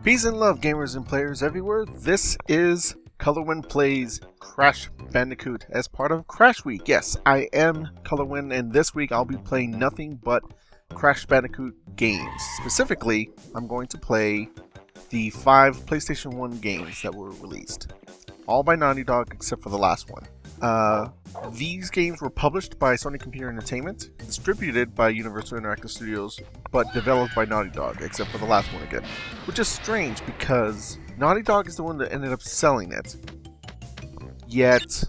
Peace and love, gamers and players everywhere. This is Colorwind Plays Crash Bandicoot as part of Crash Week. Yes, I am Colorwind, and this week I'll be playing nothing but Crash Bandicoot games. Specifically, I'm going to play the 5 PlayStation 1 games that were released. All by Naughty Dog except for the last one. These games were published by Sony Computer Entertainment, distributed by Universal Interactive Studios, but developed by Naughty Dog, except for the last one again. Which is strange because Naughty Dog is the one that ended up selling it. Yet,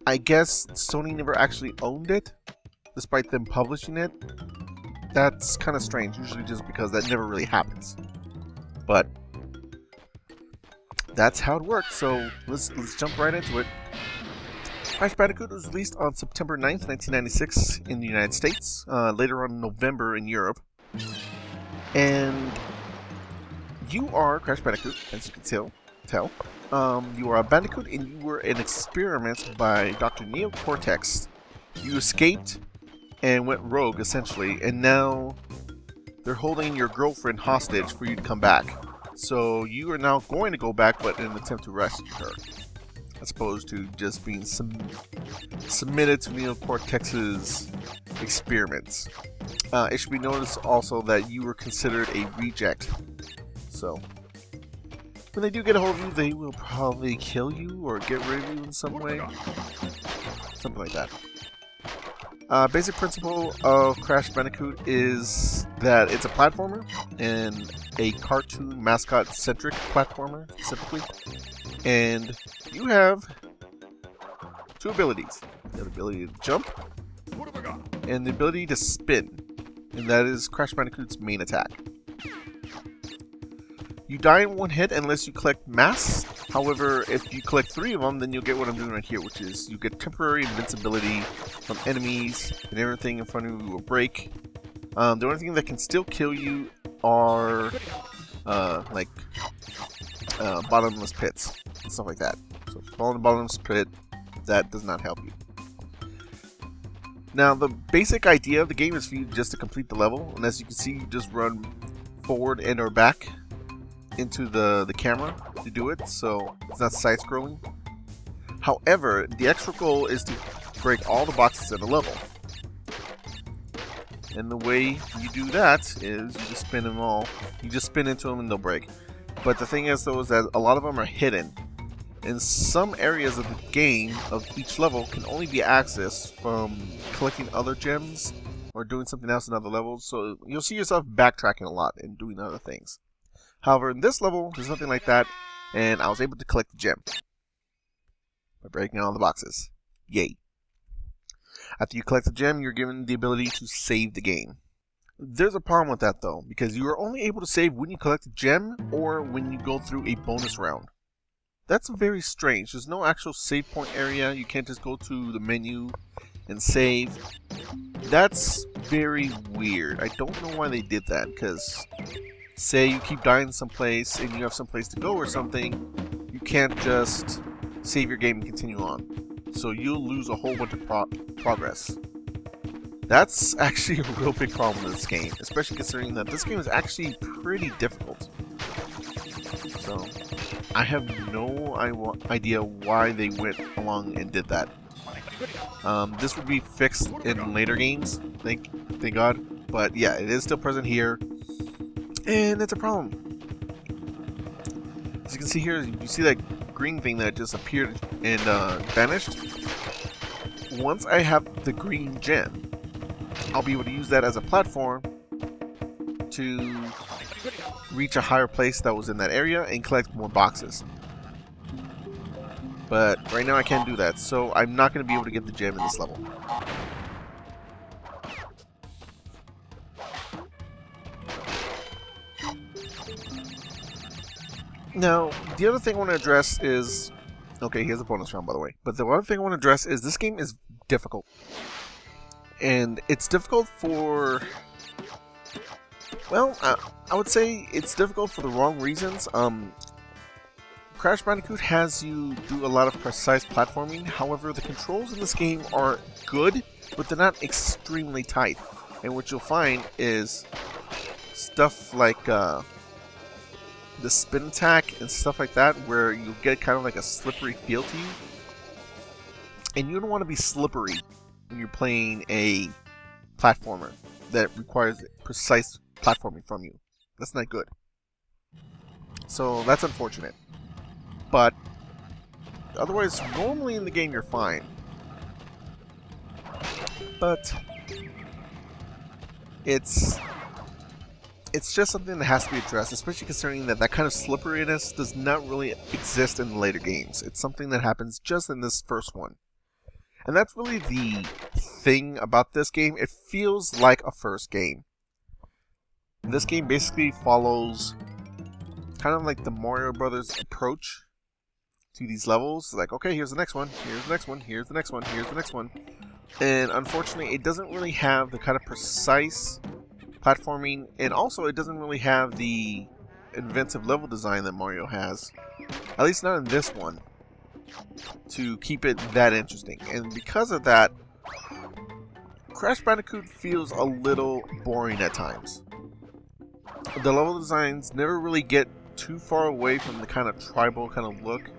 I guess Sony never actually owned it, despite them publishing it. That's kind of strange, usually just because that never really happens. But that's how it works, so let's jump right into it. Crash Bandicoot was released on September 9th, 1996 in the United States, later on in November in Europe. And you are Crash Bandicoot, as you can tell. You are a Bandicoot, and you were an experiment by Dr. Neo Cortex. You escaped and went rogue, essentially, and now they're holding your girlfriend hostage for you to come back. So you are now going to go back, but in an attempt to rescue her, as opposed to just being submitted to Neo Cortex's experiments. It should be noticed also that you were considered a reject. So when they do get a hold of you, they will probably kill you or get rid of you in some way. Something like that. Basic principle of Crash Bandicoot is that it's a platformer, and a cartoon mascot-centric platformer, specifically. And you have 2 abilities. You have the ability to jump, and the ability to spin. And that is Crash Bandicoot's main attack. You die in 1 hit unless you collect mass. However, if you collect 3 of them, then you'll get what I'm doing right here, which is you get temporary invincibility from enemies, and everything in front of you will break. The only thing that can still kill you are bottomless pits and stuff like that. So if you fall in the bottomless pit, that does not help you. Now, the basic idea of the game is for you just to complete the level, and as you can see, you just run forward and or back into the camera to do it, so it's not side-scrolling. However, the extra goal is to break all the boxes in the level. And the way you do that is you just spin them all. You just spin into them and they'll break. But the thing is, though, is that a lot of them are hidden. And some areas of the game, of each level, can only be accessed from collecting other gems or doing something else in other levels. So you'll see yourself backtracking a lot and doing other things. However, in this level, there's nothing like that, and I was able to collect the gem by breaking all the boxes. Yay. After you collect the gem, you're given the ability to save the game. There's a problem with that, though, because you are only able to save when you collect a gem or when you go through a bonus round. That's very strange. There's no actual save point area. You can't just go to the menu and save. That's very weird. I don't know why they did that, because say you keep dying someplace and you have someplace to go or something, you can't just save your game and continue on. So you'll lose a whole bunch of progress. That's actually a real big problem with this game, especially considering that this game is actually pretty difficult. So I have no idea why they went along and did that. This would be fixed in later games, thank God. But yeah, it is still present here. And it's a problem. As you can see here, you see that green thing that just appeared and vanished. Once I have the green gem, I'll be able to use that as a platform to reach a higher place that was in that area and collect more boxes. But right now I can't do that, so I'm not going to be able to get the gem in this level. Now, the other thing I want to address is... Okay, here's a bonus round, by the way. But the other thing I want to address is this game is difficult. And it's difficult for... Well, I would say it's difficult for the wrong reasons. Crash Bandicoot has you do a lot of precise platforming. However, the controls in this game are good, but they're not extremely tight. And what you'll find is stuff like the spin attack and stuff like that, where you'll get kind of like a slippery feel to you. And you don't want to be slippery when you're playing a platformer that requires precise platforming from you. That's not good. So that's unfortunate. But otherwise, normally in the game you're fine. But it's just something that has to be addressed, especially considering that that kind of slipperiness does not really exist in the later games. It's something that happens just in this first one. And that's really the thing about this game. It feels like a first game. This game basically follows kind of like the Mario Brothers approach to these levels. Like, okay, here's the next one, here's the next one, here's the next one, here's the next one. And unfortunately, it doesn't really have the kind of precise platforming, and also it doesn't really have the inventive level design that Mario has. At least not in this one, to keep it that interesting. And because of that, Crash Bandicoot feels a little boring at times. The level designs never really get too far away from the kind of tribal kind of look.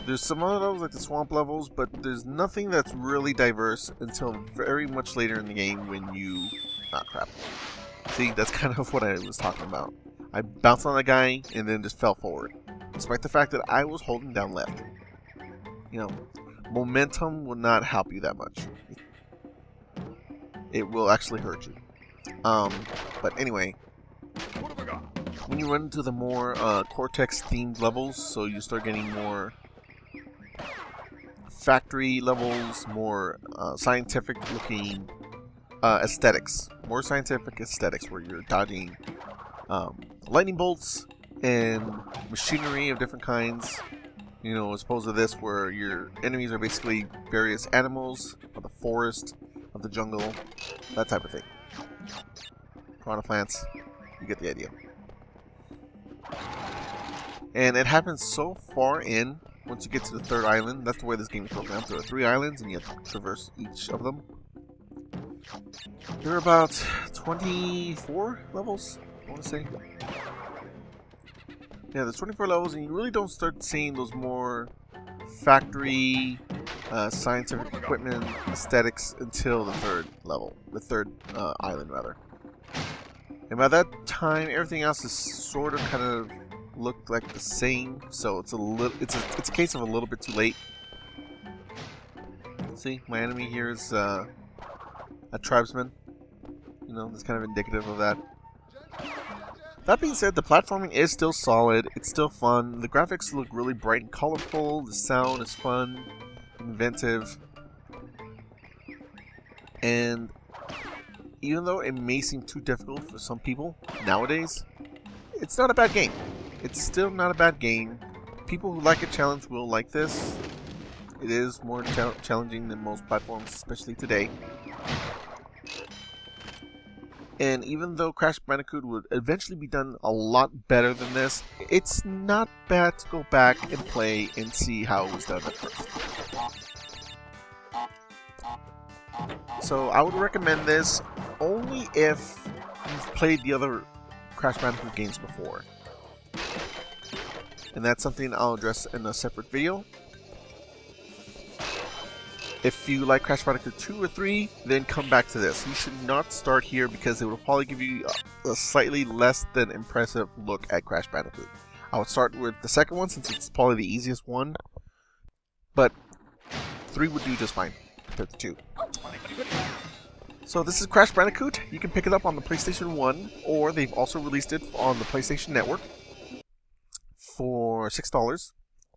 There's some other levels like the swamp levels, but there's nothing that's really diverse until very much later in the game when you... Ah, crap. See, that's kind of what I was talking about. I bounced on a guy and then just fell forward, despite the fact that I was holding down left. You know, momentum will not help you that much. It will actually hurt you. But anyway, when you run into the more Cortex-themed levels, so you start getting more factory levels, more scientific-looking aesthetics. More scientific aesthetics, where you're dodging lightning bolts and machinery of different kinds. You know, as opposed to this, where your enemies are basically various animals of the forest, of the jungle, that type of thing. Piranha plants, you get the idea. And it happens so far in, once you get to the third island. That's the way this game is broken up. There are 3 islands, and you have to traverse each of them. There are about 24 levels, I want to say. Yeah, there's 24 levels, and you really don't start seeing those more factory, scientific equipment aesthetics until the third level, the third island, rather. And by that time, everything else is sort of kind of looked like the same, so it's a case of a little bit too late. See, my enemy here is a tribesman. You know, that's kind of indicative of that. That being said, the platforming is still solid. It's still fun. The graphics look really bright and colorful. The sound is fun, inventive. And even though it may seem too difficult for some people nowadays, it's not a bad game. It's still not a bad game. People who like a challenge will like this. It is more challenging than most platforms, especially today. And even though Crash Bandicoot would eventually be done a lot better than this, it's not bad to go back and play and see how it was done at first. So I would recommend this only if you've played the other Crash Bandicoot games before. And that's something I'll address in a separate video. If you like Crash Bandicoot 2 or 3, then come back to this. You should not start here because it will probably give you a slightly less than impressive look at Crash Bandicoot. I would start with the second one since it's probably the easiest one. But 3 would do just fine compared to 2. So this is Crash Bandicoot. You can pick it up on the PlayStation 1, or they've also released it on the PlayStation Network for $6.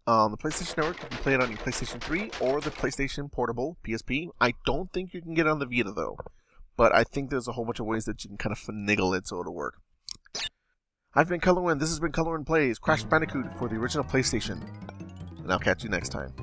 On the PlayStation Network, you can play it on your PlayStation 3 or the PlayStation Portable, PSP. I don't think you can get it on the Vita, though. But I think there's a whole bunch of ways that you can kind of finagle it so it'll work. I've been Colorwind. This has been Colorwind Plays Crash Bandicoot for the original PlayStation. And I'll catch you next time.